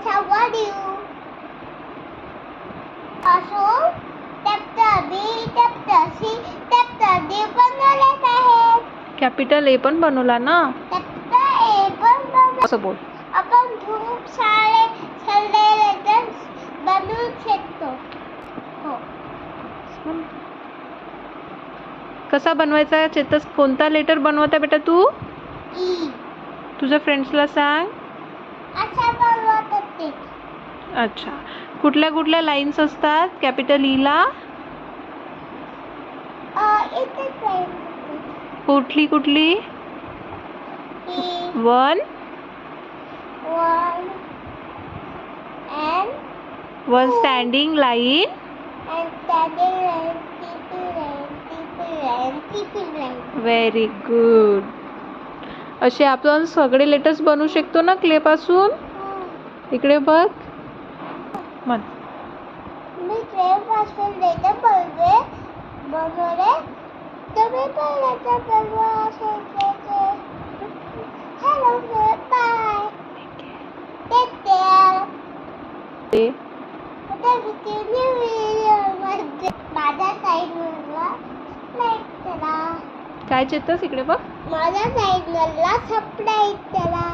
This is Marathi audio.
friends, how are you? Also, chapter B, chapter C, chapter D बनवलेत आहेत. कॅपिटल ए पण बनवला ना. chapter A पण बनवला. असं बोल. आपण खूप सारे लेटर्स बनवू शकतो. हो. कसा बनवायचा चेतस? कोणता लेटर बनवता बेटा तू? ई. तुझ्या फ्रेंड्सला सांग. असा बनवतात ते. अच्छा. कुठल्या कुठल्या लाईन्स असतात कॅपिटल ई ला? इथे लाईन कुठली कुठली? E, 1 one, and 1 standing line. standing line, keeping line, keeping line, keeping line. Very good. असे आपण सगळे लेटर्स बनवू शकतो ना क्ले पासून. इकडे बघ. म्हण. मी क्ले पासून लेटर बनवले. तुम्ही पण लेटर बनवा शकता. Hello bye. Take care. आता व्हिडिओ मध्ये माझ्या साईडला लाईक करा. काय चेतस? इकडे बघ. माझ्या साईडला सबस्क्राईब करा.